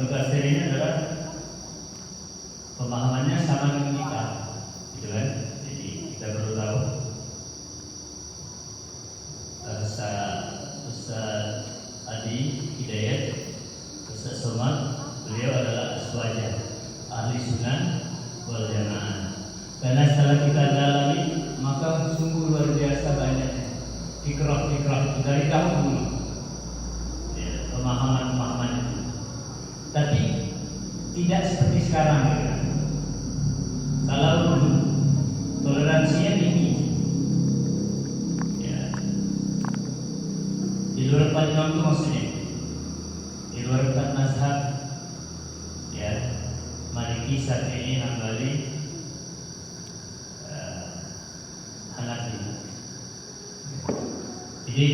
Mutasir ini adalah pemahamannya sama dengan kita, gitu kan? Jadi kita perlu tahu Ustaz Adi Hidayat, Ustaz Somad, beliau adalah aswaja, ahli sunnah wal jamaah. Karena setelah kita dalami, maka sungguh luar biasa banyaknya fikrah-fikrah dari tahun dulu, ya, pemahaman-pemahaman itu. Tapi tidak seperti sekarang, ya. Kalau dulu toleransinya tinggi, ya. Di luar empat imam itu maksudnya, di luar empat mazhab, ya, Maliki, Syafi'i, Hambali, Hanafi. Jadi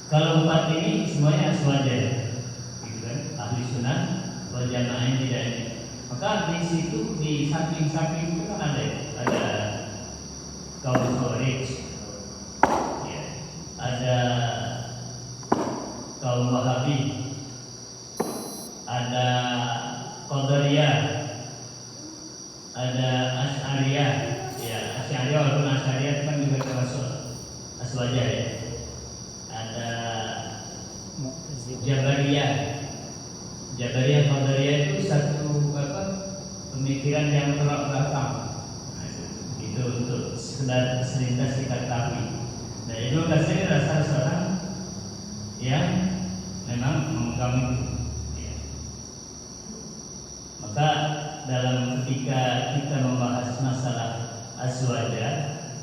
kalau empat ini semuanya aswaja, gitu kan? Ahli sunnah wal jamaah yang tidak ini. Maka di situ di samping-samping itu kan ada kaum Khawarij, ya, ada kaum Wahabi, ada Qadariyah, ada Asy'ariyah. Ya, Asy'ariyah walaupun Asy'ariyah itu kan juga termasuk aswaja, ya. Ada Jabariyah. Jabariyah, Qadariyah itu satu pemikiran yang terak belakang. Nah, itu untuk sekedar selintas kita ketahui. Nah, Ibnu Katsir adalah salah seorang yang memang memegang itu. Ya. Maka dalam ketika kita membahas masalah aswaja,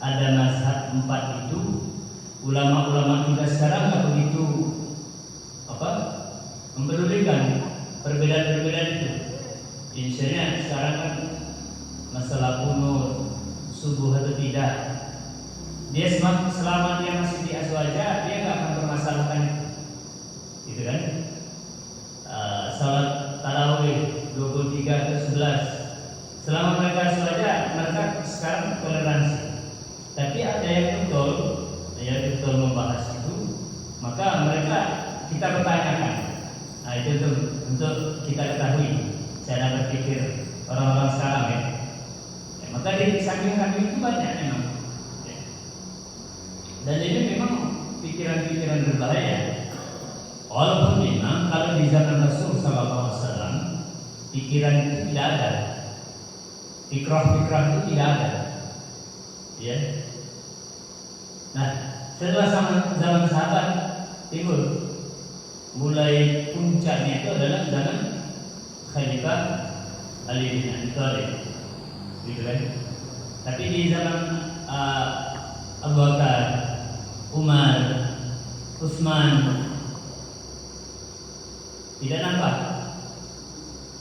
ada mazhab empat itu, ulama-ulama kita sekarang nggak begitu mempedulikan perbedaan-perbedaan itu. Misalnya sekarang kan masalah kunut, subuh atau tidak, dia selama dia masih di aswaja, dia nggak akan permasalahkan itu, gitu kan? Salat tarawih 23 atau 11, selama mereka aswaja, mereka sekarang toleransi. Tapi ada yang betul membahas itu, maka mereka kita bertanyakan. Nah, itu untuk kita ketahui cara berpikir orang-orang sekarang, ya. Maka di samping-samping itu banyak memang, ya. Dan ini memang pikiran-pikiran berbahaya. Walaupun memang kalau di zaman Rasul SAW pikiran itu tidak ada, fikrah-fikrah itu tidak ada, ya. Nah, setelah zaman sahabat timbul, mulai puncaknya itu adalah zaman Khalifah Ali bin Abi Thalib, gitu kan? Tapi di zaman Abu Bakar, Umar, Utsman tidak nampak,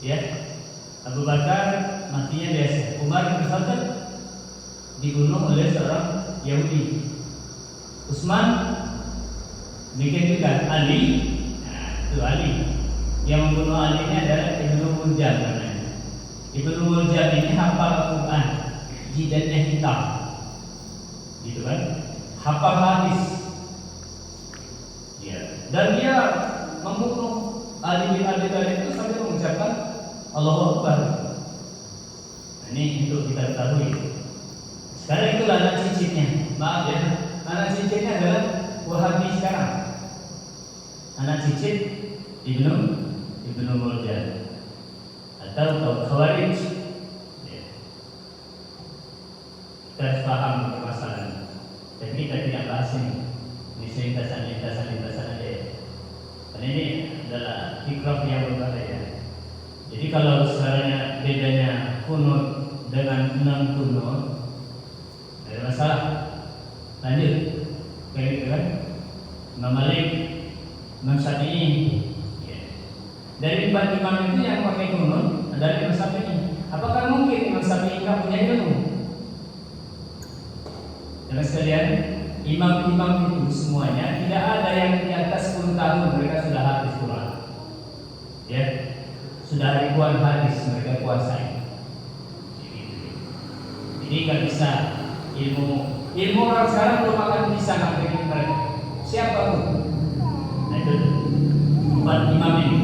ya. Abu Bakar matinya biasa, Umar bin Khattab dibunuh oleh seorang Yahudi, Utsman bikin juga, Ali, nah, itu Ali yang membunuh Ali ini adalah Ibnu Muljam namanya. Ibnu Muljam ini hafal Al-Quran, jidatnya hitam, gitu kan? Hafal hadis, ya. Dan dia membunuh Ali bin Abi Thalib itu sampai mengucapkan Allahu Akbar. Nah, ini untuk kita ketahui. Sekarang itu anak cicitnya, maaf ya, anak cicitnya adalah Wahabi sekarang. Anak cicit Ibnu Muljam atau Khawarij, ya. Kita harus paham permasalahan. Jadi kita tidak bahas ini lintasan aja, ya. Karena ini adalah fikrah yang berbahaya. Jadi kalau sekarang bedanya kunut dengan non kunut, ada masalah. Lanjut, kayak gitu kan? Imam Malik, Imam Syafi'i, ya. Dari empat imam itu yang pakai kunut adalah Imam Syafi'i. Apakah mungkin Imam Syafi'i nggak punya ilmu? Karena sekalian, imam-imam itu semuanya tidak ada yang di atas 10 tahun mereka sudah habis Quran, ya. Sudah ribuan hadis mereka kuasai. Jadi nggak bisa ilmu orang sekarang belum akan bisa ngambil mereka. Siapa pun. Nah itu empat imam ini.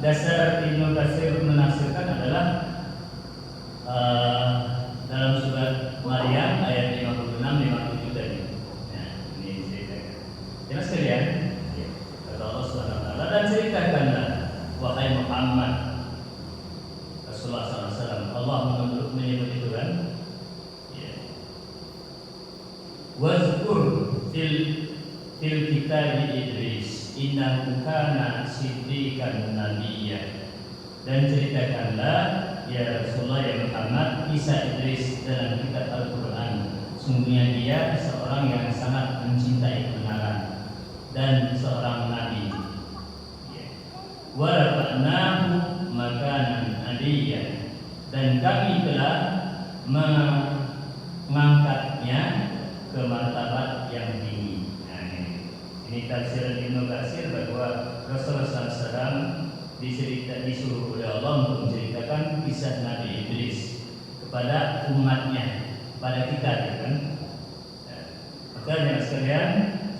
dasar Ibnu Katsir menafsirkan adalah dalam surat Maryam ayat 56-57 tadi. Nah, ini ceritakan. Jelas sekalian? Ya. Kata Allah Subhanahu wa taala, dan ceritakanlah wahai Muhammad Rasulullah SAW. Allah menyebut itu kan? Ya. Wazkur fil kitab Idris innahu kana siddiqan nabiyya. Dan ceritakanlah ya Rasulullah ya Muhammad kisah Idris dalam kitab Al-Quran. Sungguhnya dia seorang yang sangat mencintai kebenaran dan seorang nabi. Wa rafa'nahu makanan aliyya, dan kami telah mengangkatnya ke martabat yang tinggi. Nah, ini tafsir Ibnu Katsir bahwa Rasulullah SAW disuruh oleh Allah untuk menceritakan kisah Nabi Idris kepada umatnya, kepada kita, ya kan? Maka jangan sekalian,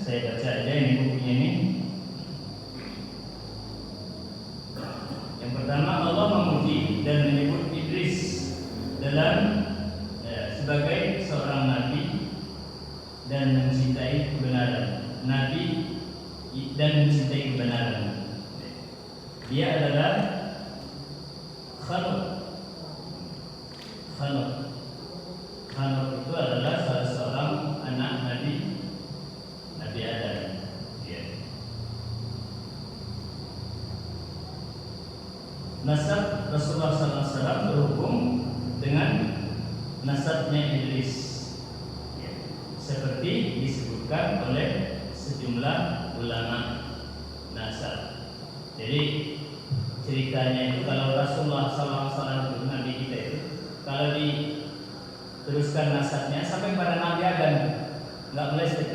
saya baca aja ini bukunya ini. Yang pertama, Allah memuji dan menyebut Idris dalam sebagai seorang nabi dan mencintai kebenaran. Nabi dan mencintai kebenaran. Dia adalah Khanuk. Khanuk itu adalah salah seorang anak Nabi Adam. Ya. Nasab Rasulullah SAW berhubung dengan nasabnya Idris, ya. Seperti disebutkan oleh sejumlah ulama nasab. Jadi ceritanya itu kalau Rasulullah SAW itu Nabi kita itu, kalau diteruskan nasabnya sampai pada Nabi Adam, nggak meleset,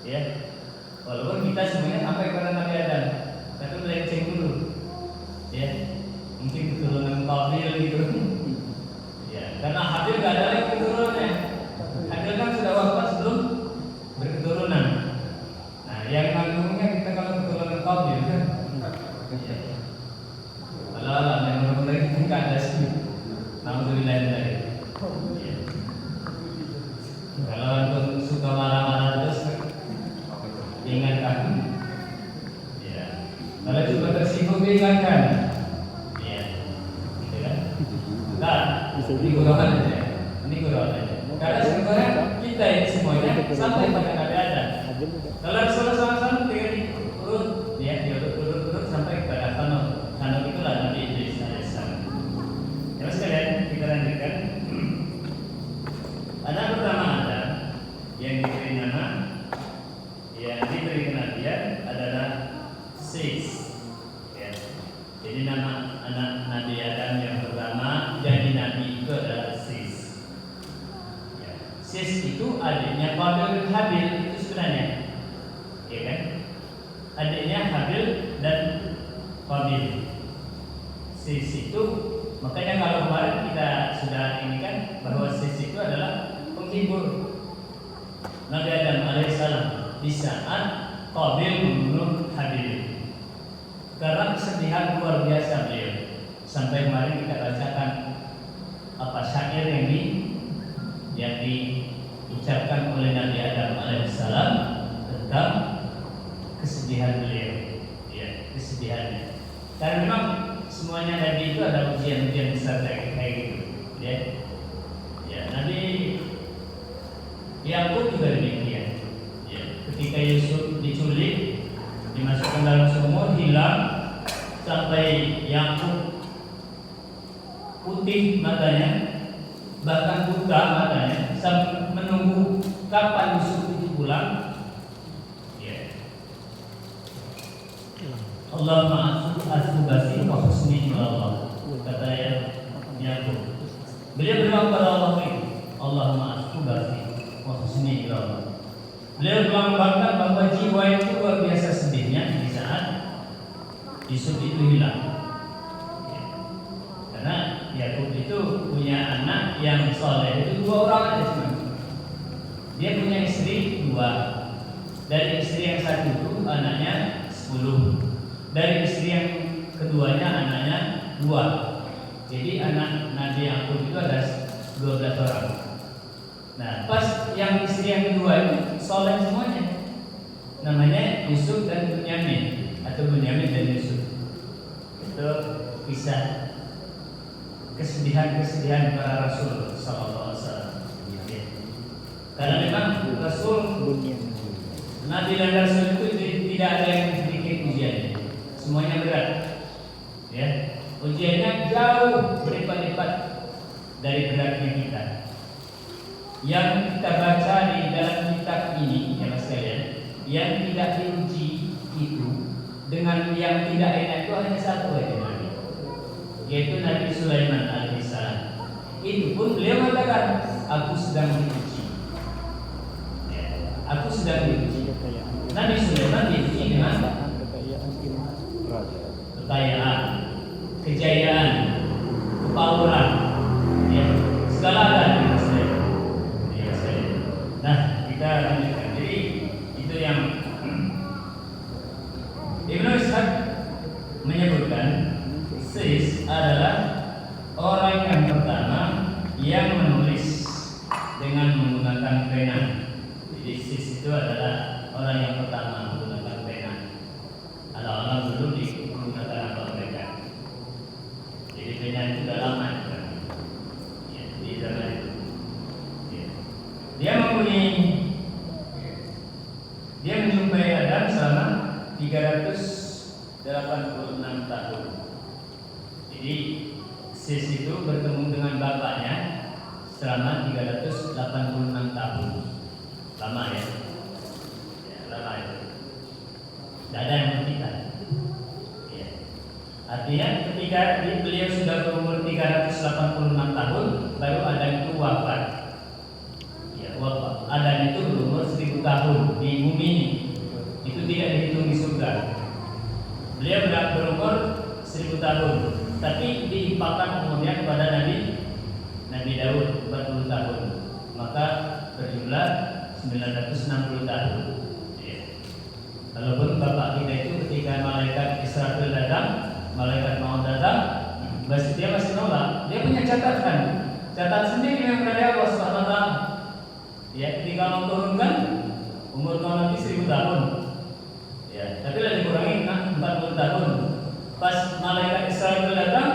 ya. Walaupun kita semuanya sampai pada Nabi Adam, tapi melenceng dulu, ya. Mungkin keturunan Qabil gitu, ya. Karena Habil nggak ada lagi keturunannya. Habil kan sudah wafat sebelum berketurunan. Nah, yang nanggungnya kita kalau keturunan Qabil kan. Alah, yang benar-benar kita nggak ada sih. Alhamdulillah dari. Kalau untuk suka marah-marah terus, ingatkan. Ya. Kalau suka tersinggung, ingatkan. Ya. Gitu kan? Nah, ini gurauan aja. Ini gurauan aja. Karena sebenarnya kita ini semuanya sampai pada Nabi Adam. Kalau Rasulullah SAW urut, ya, urut sampai kepada Khanuk itulah Nabi Idris alaihissalam. Terus sekalian kita lanjutkan. Anak pertama Adam yang diberi nama, yang diberi kenabian adalah Sis. Ya. Jadi nama anak Nabi Adam yang pertama jadi nabi itu adalah Sis. Ya. Sis itu adiknya Qabil bin Habil itu sebenarnya, ya kan? Adiknya Habil dan Qabil. Sis itu, makanya kalau kemarin kita sudah ini kan bahwa Sis itu adalah penghibur Nabi Adam alaihissalam di saat Qabil membunuh Habil. Karena kesedihan luar biasa beliau. Sampai kemarin kita bacakan apa syair yang diucapkan oleh Nabi Adam alaihissalam tentang kesedihan beliau, ya, kesedihannya. Karena memang semuanya Nabi itu ada ujian-ujian besar kayak gitu, ya. Ya, Nabi Yakub juga demikian. Ya, ketika Yusuf diculik, dimasukkan dalam sumur, hilang, sampai Yakub putih matanya, bahkan buta matanya, sampai menunggu kapan Yusuf itu pulang. Allah ma'asubasi wa husni Allah, kata Yakub. Beliau berdoa kepada Allah itu, Allah ma'asubasi wa husni Allah. Beliau melambangkan bahwa jiwa itu luar biasa sedihnya di saat Yusuf itu hilang. Ya. Karena Yakub itu punya anak yang soleh itu 2 orang aja cuma. Dia punya istri 2. Dari istri yang 1 itu anaknya 10. Dari istri yang keduanya anaknya 2. Jadi anak Nabi Yakub itu ada 12 orang. Nah, pas yang istri yang kedua itu soleh semuanya. Namanya Yusuf dan Bunyamin atau Bunyamin dan Yusuf. Itu kisah kesedihan para Rasul Sallallahu Alaihi Wasallam. Karena memang Rasul Nabi dan Rasul itu tidak ada yang sedikit ujiannya, semuanya berat. Ya, ujiannya jauh berlipat-lipat dari beratnya kita. Yang kita baca di dalam kitab ini, ya mas kalian, yang tidak diuji itu dengan yang tidak enak itu hanya satu aja, yaitu Nabi Sulaiman alaihissalam. Itu pun beliau mengatakan, aku sedang diuji. Aku sedang diuji. Nabi Sulaiman diuji dengan kekayaan, kejayaan, kepauran, ya, segala ada di Sulaiman. Ya, nah, kita lanjutkan. Jadi itu yang Ibnu Ishaq menyebutkan Sis adalah orang yang pertama yang menulis dengan menggunakan pena. Jadi Sis itu adalah orang yang pertama menggunakan pena. Ada orang dulu menggunakan apa mereka. Jadi pena itu sudah lama ya, di zaman itu. Ya. Dia menjumpai Adam selama 386 tahun. Jadi Sis itu bertemu dengan bapaknya selama 386 tahun. Lama ya? Ya, lama itu. Tidak ada yang berkita. Ya. Artinya ketika beliau sudah berumur 386 tahun, baru Adam itu wafat. Ya, wafat. Adam itu berumur 1000 tahun di bumi ini. Itu tidak dihitung di surga. Beliau berumur 1000 tahun, tapi diimpakan umurnya kepada Nabi Daud 40 tahun, maka berjumlah 960 tahun. Ya. Walaupun bapak kita itu ketika malaikat Israfil datang, malaikat maut datang, dia masih nolak. Dia punya catatan sendiri yang dari Allah Subhanahu Wa Taala. Ya, ketika mau turunkan umur kau nanti 1000 tahun. Ya, tapi lah dikurangi 40 tahun. Pas malaikat Israfil datang,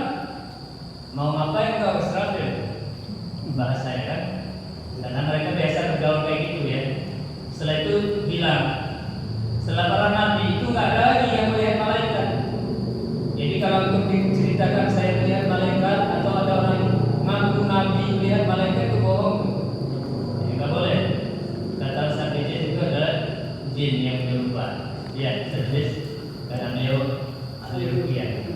mau ngapain kau Israfil? Bahasanya kan, karena mereka biasa bergaul kayak gitu ya. Setelah itu bilang, setelah para nabi itu nggak ada lagi yang melihat malaikat. Jadi kalau untuk diceritakan saya melihat malaikat atau ada orang ngaku nabi melihat malaikat itu bohong. Jadi nggak boleh. Kata Ustaz itu adalah jin yang menyerupai. Ya, servis karena beliau ahli ruqyah.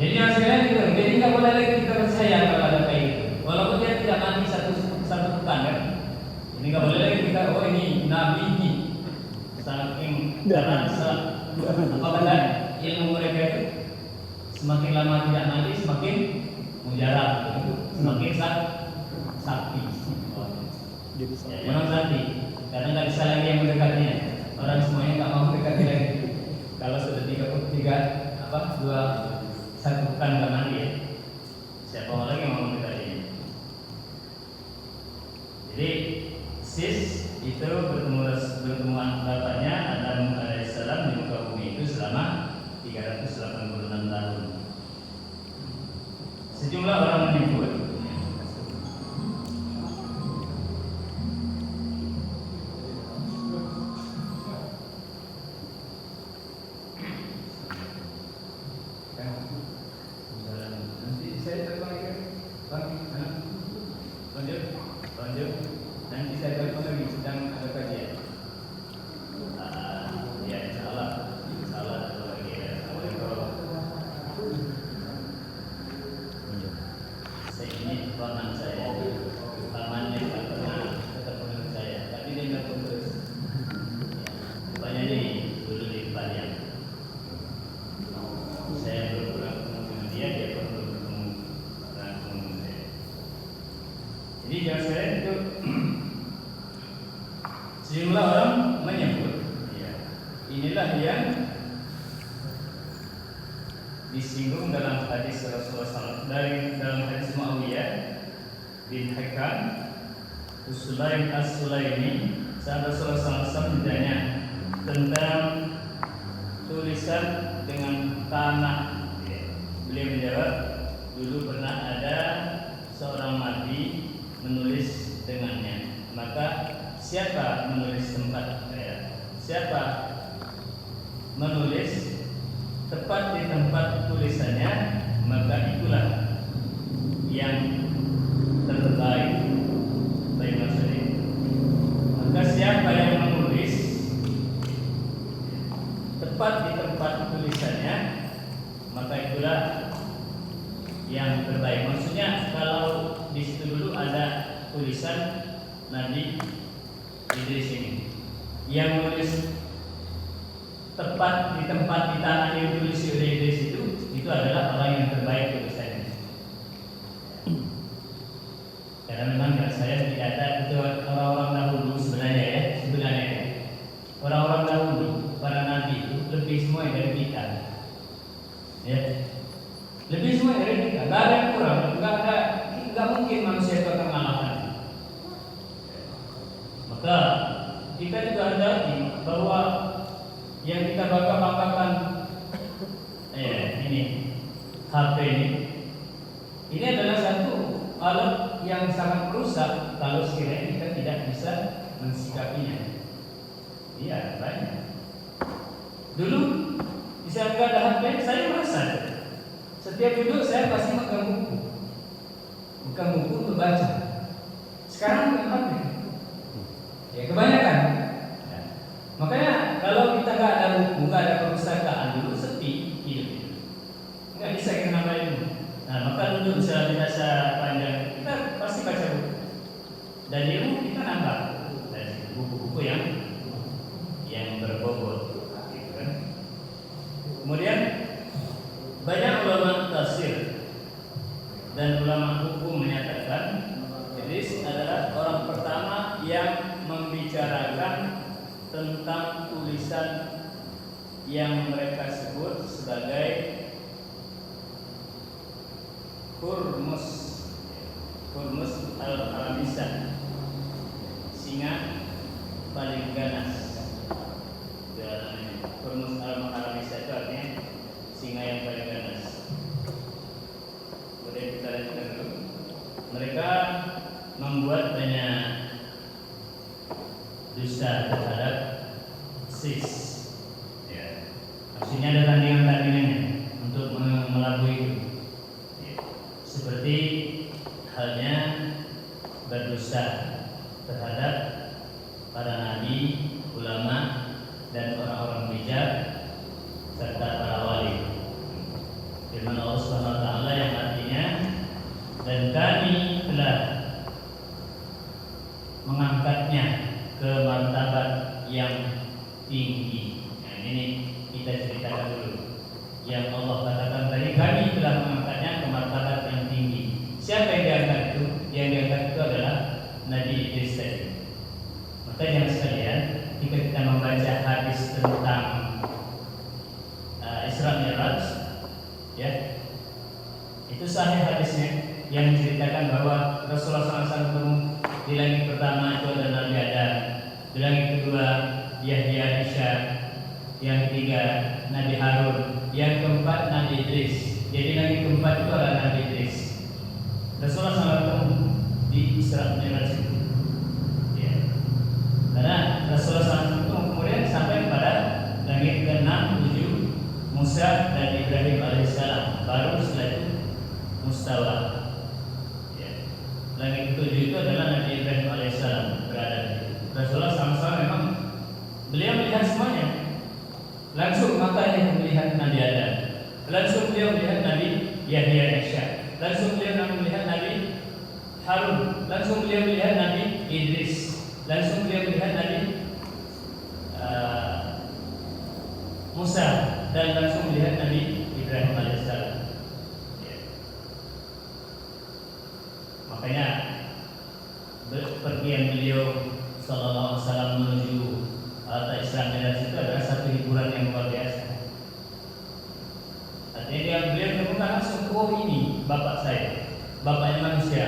Jadi yang sekalian itu, jadi nggak boleh lagi kita percaya kalau ada kayak gitu. Walaupun dia tidak mati satu pekan kan, ini nggak boleh lagi kita ini nabi ini. Saking karena apa kata ilmu mereka itu semakin lama tidak mati semakin mujarab, semakin sakti. Ya, memang sakti, karena nggak bisa lagi yang mendekatinya. Orang semuanya nggak mau mendekati lagi. Kalau sudah 1 pekan nggak mandi ya, siapa lagi yang mau mendekatinya? Jadi Sis itu bertemu bapaknya Adam alaihissalam di muka bumi itu selama 386 tahun. Sejumlah orang menyebut lanjut. Nanti saya telepon lagi sedang ada kajian. Ya insyaallah lagi ya. Saya ini teman saya, temannya tak pernah ketemu dengan saya, tapi dia nggak terus. Rupanya ini dulu di Paliang. Saya belum pernah disinggung dalam hadis Rasulullah SAW dalam hadis Muawiyah bin Hakam Sulaim As-Sulaimi, saat Rasulullah SAW ditanya tentang tulisan dengan tanah, beliau menjawab, dulu pernah ada seorang nabi menulis dengannya. Maka siapa menulis siapa menulis tepat di tempat tulisannya, maka itulah yang terbaik. Baik maksudnya. Maka siapa yang menulis tepat di tempat tulisannya, maka itulah yang terbaik. Maksudnya kalau di situ dulu ada tulisan Nabi Idris ini, yang menulis tepat di tempat di tanah yang ditulis oleh Idris itu adalah orang yang terbaik tulisannya. Karena memang saya tidak ada itu orang-orang dahulu sebenarnya orang-orang dahulu para nabi itu lebih semua dari kita, ya, lebih semua dari kita. Gak ada yang kurang, nggak mungkin manusia itu akan mengalahkan. Maka kita juga hadapi bahwa yang kita banggakan ini HP ini adalah satu alat yang sangat merusak kalau sekiranya kita tidak bisa mensikapinya. Iya, banyak. Dulu bisa nggak ada HP, saya merasa setiap duduk saya pasti bukan buku untuk baca. Sekarang bukan HP. Ya kebanyakan. Makanya kalau kita nggak ada buku, nggak ada perpustakaan, dulu sepi hidup, nggak bisa kita nambah ilmu. Nah, maka dulu bisa panjang kita pasti baca buku, dan ilmu kita nambah dari buku-buku yang berbobot, gitu kan. Kemudian banyak ulama tafsir dan ulama hukum menyatakan Idris adalah orang pertama yang membicarakan tentang tulisan yang mereka sebut sebagai Hurmus al-Haramisah, singa paling ganas. Hurmus al-Haramisah itu artinya singa yang paling ganas. Kemudian kita lanjutkan dulu. Mereka membuat banyak dusta terhadap sis, ya. Maksudnya ada tandingan-tandingannya untuk melabui itu, ya. Seperti halnya berdusta terhadap para nabi, ulama, dan orang-orang bijak serta para wali. Firman Allah Subhanahu wa taala yang artinya, dan kami telah mengangkatnya ke martabat yang tinggi. Nah, ini kita ceritakan dulu. Yang Allah katakan tadi, kami telah mengangkatnya ke martabat yang tinggi. Siapa yang diangkat itu? Yang diangkat itu adalah Nabi Idris tadi. Maka jangan sekalian, jika kita membaca hadis tentang Isra Mi'raj, ya, itu sahih hadisnya yang menceritakan bahwa Rasulullah SAW di langit pertama itu ada Nabi Adam, di langit kedua Yahya Ishaq, yang ketiga Nabi Harun, yang keempat Nabi Idris. Jadi langit keempat itu adalah Nabi Idris. Rasulullah SAW di Isra Mi'raj itu, ya. Karena Rasulullah SAW itu kemudian sampai pada langit ke-6, 7 Musa dan Ibrahim alaihissalam, baru setelah itu mustawa. Langit ketujuh itu adalah Nabi Ibrahim alaihissalam berada di situ. Rasulullah SAW memang beliau melihat semuanya. Langsung matanya melihat Nabi Adam, langsung beliau melihat Nabi Yahya Ishaq, langsung beliau melihat Nabi Harun, langsung beliau melihat Nabi Idris, langsung beliau melihat Nabi Musa, dan langsung melihat Nabi Ibrahim alaihissalam. Makanya pergian beliau sallallahu alaihi wasallam menuju Isra Mi'raj itu adalah satu hiburan yang luar biasa. Artinya dia menemukan langsung, oh ini bapak saya, bapaknya manusia,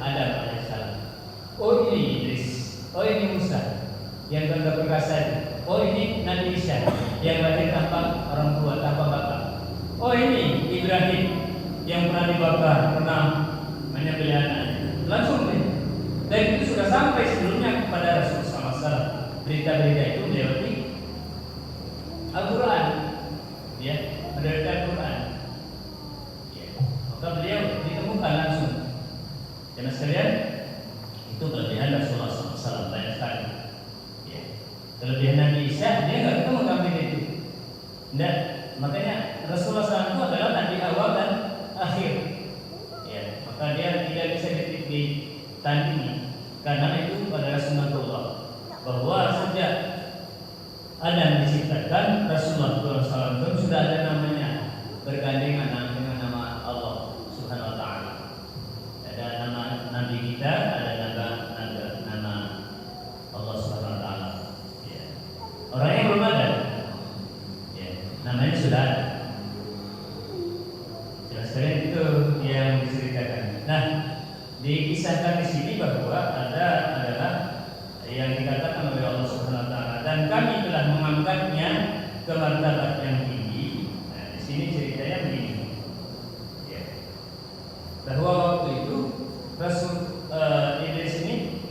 Adam alaihissalam. Oh ini Idris, oh ini Musa yang gagah perkasa. Oh ini Nabi Isa yang lahir tanpa orang tua, tanpa bapak. Oh ini Ibrahim yang pernah dibakar, pernah menyembelih anaknya. Langsung deh. Dan itu sudah sampai sebelumnya kepada Rasulullah SAW. Berita-berita itu melewati Al-Quran, ya, melewati Al-Quran. Ya. Maka beliau ditemukan langsung. Jemaah sekalian, itu kelebihan Rasulullah SAW banyak sekali. Ya. Kelebihan Nabi Isa, dia nggak ketemu kambing itu. Tidak. Makanya Rasulullah SAW itu adalah Nabi awal dan akhir. Ya. Maka dia tidak bisa ditandingi, karena itu adalah sunnatullah. Bahwa sejak Adam diciptakan, Rasulullah SAW sudah ada namanya, bergandengan dengan nama Allah Subhanahu Wa Taala. Ada nama Nabi kita, ada nama Allah Subhanahu Wa Taala. Ya. Orang yang belum ada, ya, namanya sudah ada. Jelas sekali itu yang diceritakan. Nah, dikisahkan di sini bahwa ada adalah yang dikatakan oleh Allah Subhanahu Wa Taala, dan kami telah mengangkatnya ke martabat yang tinggi. Nah, di sini ceritanya begini, ya, bahwa waktu itu Rasul Idris ini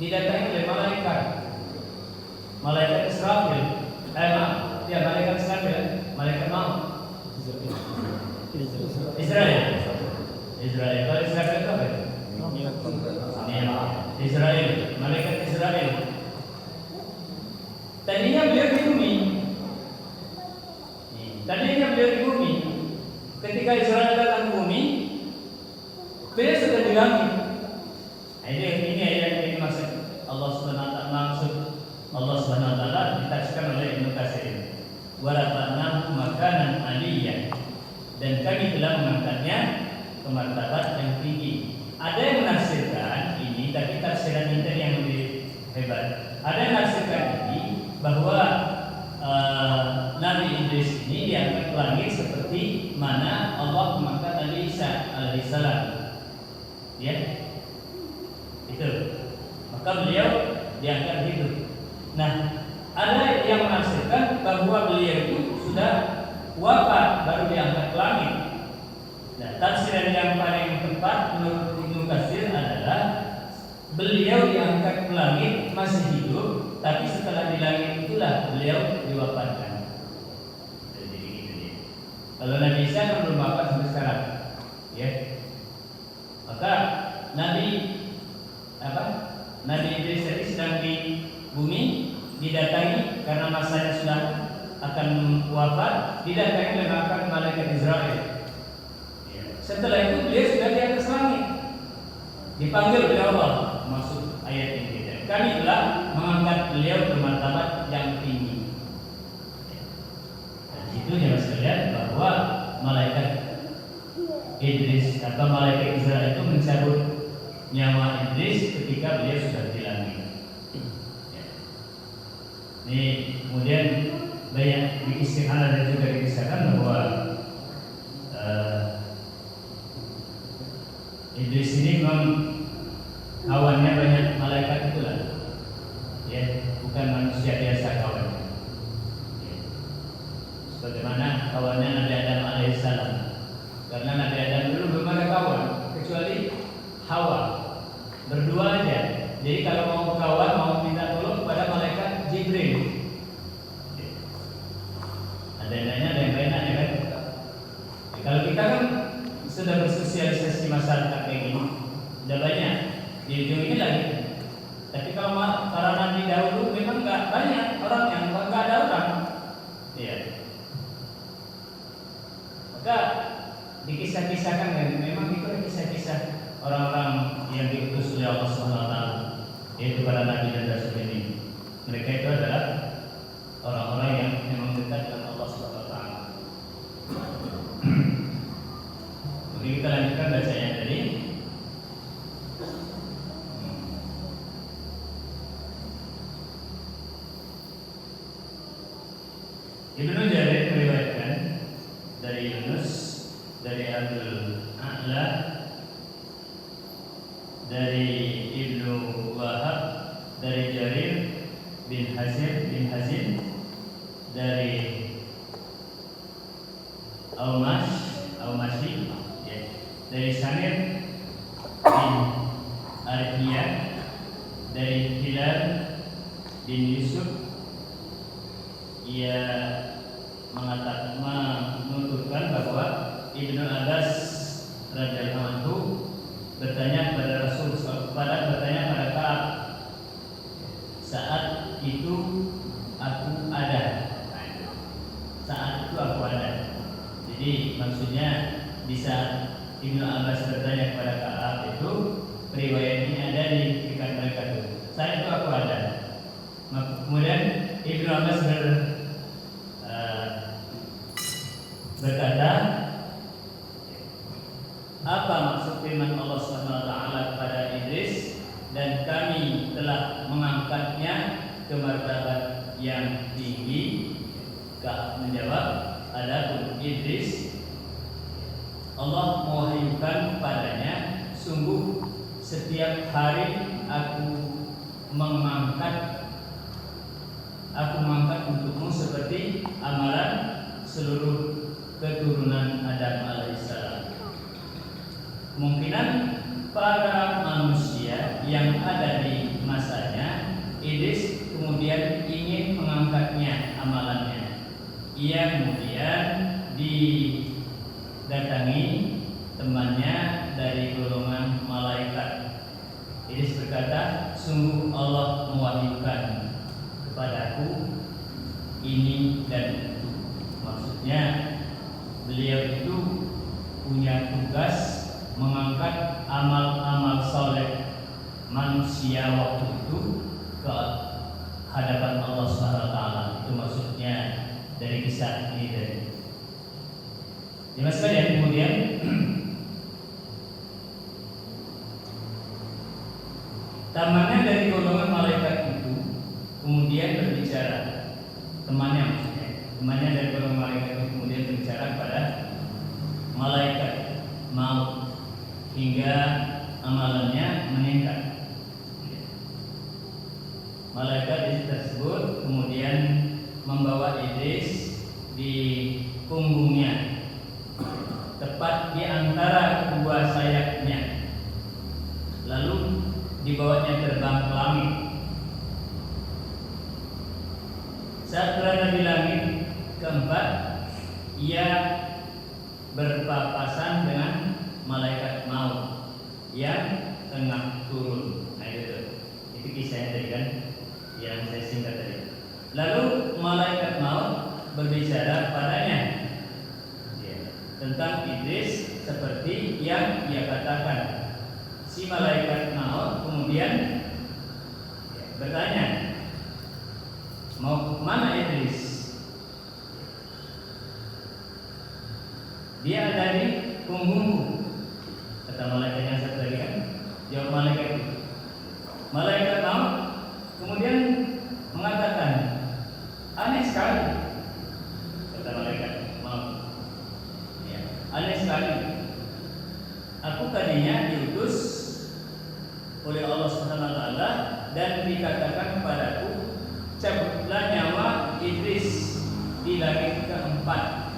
didatangi oleh malaikat Israfil, malaikat Israfil, malaikat maut, Israel. Kalau Israel itu apa? Israel, malaikat Israel. Tadinya beliau di bumi. Ketika Israel datang ke bumi, beliau sudah di langit. Ini yang maksud Allah Subhanahu Wa Taala ditafsirkan oleh Ibnu Katsir. Wa rafa'nahu makanan aliyyan, dan kami telah mengangkatnya ke martabat yang tinggi. Ada yang menafsirkan ini, tapi tafsiran ini yang lebih hebat. Ada yang menafsirkan ini bahwa Nabi Idris ini diangkat ke langit seperti mana Allah mengangkat Nabi Isa alaihissalam. Ya, itu. Maka beliau diangkat itu. Nah, ada yang menafsirkan bahwa beliau itu sudah wafat baru diangkat ke langit. Nah, tafsiran yang paling tepat menurut Ibnu Katsir adalah beliau diangkat ke langit masih hidup, tapi setelah di langit itulah beliau diwafatkan. Jadi gitu dia. Kalau Nabi Isa kan belum wafat sampai sekarang, ya. Maka Nabi Idris tadi sedang di bumi, didatangi karena masanya sudah akan wafat, didatangi oleh malaikat Israel. Setelah itu beliau sudah di atas langit, dipanggil oleh Allah, maksud ayat ini. Kami telah mengangkat beliau ke martabat yang tinggi. Dan itu jemaah sekalian bahwa malaikat Idris atau malaikat Israel itu mencabut nyawa Idris ketika beliau sudah di langit. Ini kemudian banyak diistilahkan dan juga dikisahkan bahwa Idris ini memang kawannya banyak malaikat itulah, ya, bukan manusia biasa kawannya. Ya. Sebagaimana kawannya Nabi Adam alaihissalam, karena Nabi Adam dulu belum ada kawan kecuali Hawa, berdua aja. Jadi kalau mau kawan, mau minta tolong kepada malaikat Jibril. Ya. Ada yang nanya, ada yang lain ya kan? Ya, kalau kita kan sudah bersosialisasi masyarakat kayak gini, sudah banyak di ujung ini lagi. Tapi kalau para nabi dahulu memang nggak banyak orang yang nggak ada orang, ya. Maka dikisah-kisahkan kan, memang itu kisah-kisah orang-orang yang diutus oleh Allah Subhanahu Wa Taala, yaitu para nabi dan rasul ini. Mereka itu adalah orang-orang yang memang dekat dengan Allah Subhanahu Wa Taala. Jadi kita lanjutkan bacanya tadi. Ibnu Jarir meriwayatkan dari Yunus, dari Abdul A'la, dari Ibnu Wahab, dari Jarir bin Hazim, dari Al-Mashi, ya, dari Samir bin Arhiyah, dari Hilal bin Yusuf. Ia menuturkan bahwa Ibnu Abbas radhiyallahu anhu bertanya kepada Rasul, bertanya pada Ka'ab, saat itu aku ada. Saat itu aku ada. Jadi maksudnya di saat Ibnu Abbas bertanya kepada Ka'ab itu, riwayat ini ada di pikiran mereka itu. Saat itu aku ada. Kemudian Ibnu Abbas berkata, apa maksud firman Allah SWT kepada Idris, dan kami telah mengangkatnya ke martabat yang tinggi? Ka'ab menjawab, adapun Idris, Allah mewahyukan padanya, sungguh setiap hari aku mengangkat untukmu seperti amalan seluruh keturunan Adam alaihissalam. Kemungkinan para manusia yang ada di masanya, Idris kemudian ingin mengangkatnya amalannya. Ia kemudian didatangi temannya dari golongan malaikat. Idris berkata, sungguh Allah mewahyukan kepadaku ini dan itu. Maksudnya beliau itu punya tugas mengangkat amal-amal soleh manusia waktu itu ke hadapan Allah SWT. Itu maksudnya dari kisah ini dari. Jelas sekalian, kemudian temannya dari golongan malaikat itu kemudian berbicara, temannya dari golongan malaikat itu kemudian berbicara kepada malaikat maut hingga amalannya meningkat. Malaikat tersebut kemudian membawa Idris di punggungnya, tepat di antara kedua sayapnya, lalu dibawanya terbang ke langit. Saat berada di langit keempat, ia berpapasan dengan malaikat maut yang tengah turun. Nah itu kisahnya tadi kan, yang saya singkat tadi. Lalu malaikat maut berbicara padanya tentang Idris seperti yang ia katakan. Si malaikat maut kemudian bertanya, mau kemana Idris? Dia ada di punggungku, kata malaikat yang satu tadi kan. Jawab malaikat itu. Malaikat maut kemudian mengatakan, aneh sekali, kata malaikat maut. Ya, aneh sekali. Aku tadinya diutus oleh Allah SWT dan dikatakan kepadaku, cabutlah nyawa Idris di langit keempat.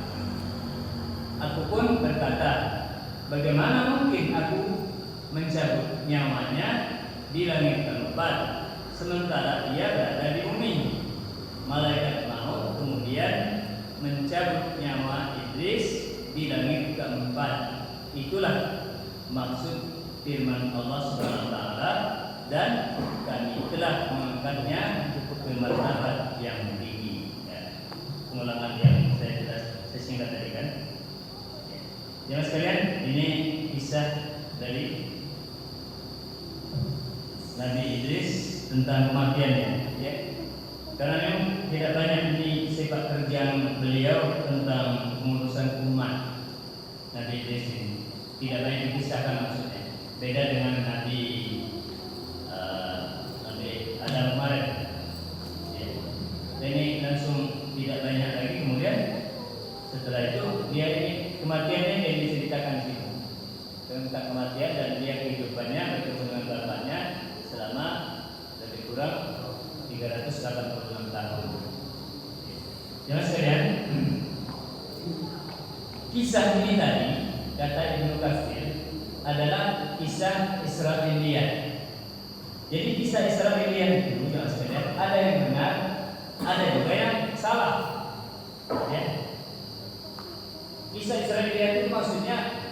Aku pun berkata, bagaimana mungkin aku mencabut nyawanya di langit keempat sementara ia berada di bumi? Malaikat maut kemudian mencabut nyawa Idris di langit keempat. Itulah maksud firman Allah SWT, dan kami telah mengangkatnya ke martabat yang tinggi. Ya, pengulangan yang saya singkat tadi kan. Jangan sekalian, ini kisah dari Nabi Idris tentang kematiannya. Ya. Karena memang tidak banyak ini sepak terjang beliau tentang pengurusan umat. Nabi Idris ini tidak banyak dikisahkan maksudnya. Beda dengan Nabi Adam kemarin. Ya. Ini langsung tidak banyak lagi. Kemudian Setelah itu dia ini kematiannya yang diceritakan di situ tentang kematian dan dia kehidupannya bertemu dengan bapaknya selama lebih kurang 386 tahun. Jangan sekalian, kisah ini tadi kata Ibnu Katsir adalah kisah Israiliyat. Jadi kisah Israiliyat itu jangan sekalian ada yang benar, ada juga yang salah. Ya. Kisah Israiliyat itu maksudnya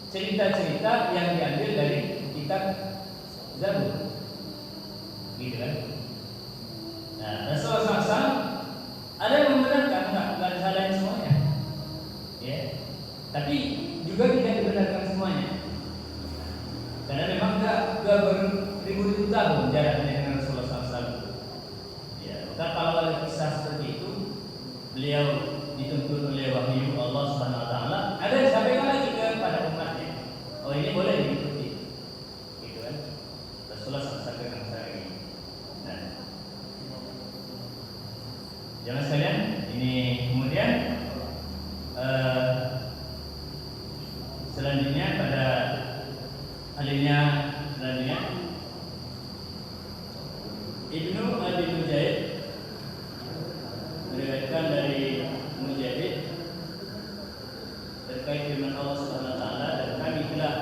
cerita-cerita yang diambil dari kitab Zabur, gitu kan? Nah, Rasulullah SAW ada yang membenarkan, nggak disalahin semuanya, ya. Tapi juga tidak dibenarkan semuanya, karena memang nggak beribu-ribu tahun jaraknya dengan Rasulullah SAW. Ya, maka kalau ada kisah seperti itu, beliau dituntut oleh wahyu Allah Subhanahu Wa Taala, ada yang disampaikan lagi kepada umatnya. Oh ini boleh diikuti, gitu kan? Rasulullah SAW lagi. Nah, jangan sekalian, ini kemudian selanjutnya pada alinea selanjutnya Ibnu Abi Mujahid meriwayatkan dari Mujahid terkait firman Allah Subhanahu Wa Taala, dan kami telah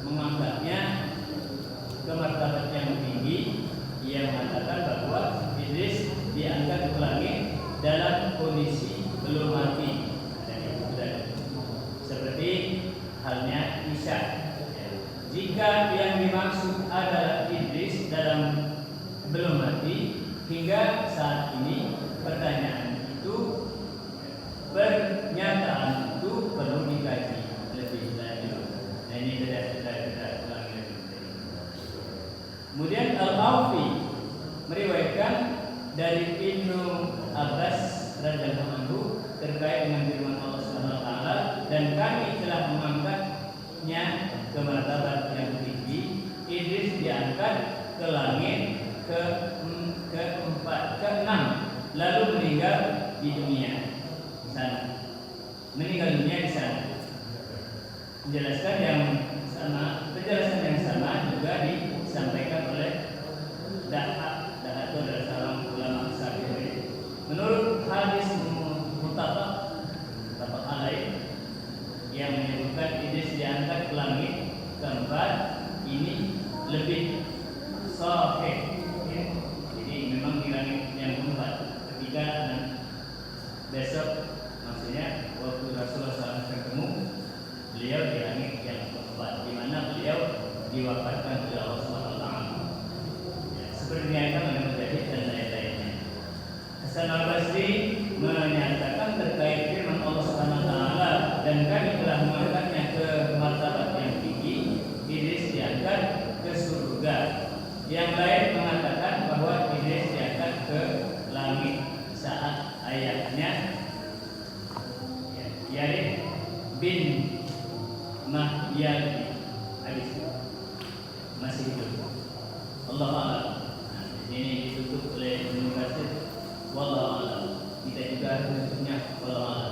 mengangkatnya ke martabat yang tinggi. Ia mengatakan bahwa Idris diangkat ke langit dalam kondisi belum mati, seperti halnya Isa. Jika yang dimaksud adalah Idris dalam belum mati, hingga saat ini pernyataan itu perlu dikaji lebih lanjut. Nah, ini tidak ulangi lagi. Kemudian Al-Aufi meriwayatkan dari Ibnu Abbas radhiyallahu anhu terkait dengan firman Allah Subhanahu Wa Taala, dan kami telah mengangkatnya ke martabat yang tinggi. Idris diangkat ke langit ke-6, lalu meninggal di dunia sana. Meninggal dunia di sana. Penjelasan yang sama juga disampaikan oleh Dahak itu adalah seorang ulama Syafi'i. Menurut hadis muttafaq alaih yang menyebutkan Idris diangkat ke langit keempat, ini lebih sahih. Ya. Jadi memang di langit yang keempat ketika besok, maksudnya waktu Rasulullah SAW ketemu beliau di langit yang keempat, di mana beliau diwafatkan oleh Allah Subhanahu Wa Taala. Ya, seperti yang oleh Mujahid dan lain-lainnya. Hasan Al-Basri menyatakan terkait firman Allah Subhanahu Wa Taala, dan kami telah mengangkatnya ke martabat yang tinggi. Idris diangkat ke surga. Yang lain mengatakan bahwa Idris diangkat ke langit saat ayahnya Yarib bin Mahyad hadis masih hidup. Allah a'lam. Nah, ini ditutup oleh Ibnu Katsir. Wallahu a'lam. Kita juga tutupnya wallahu a'lam.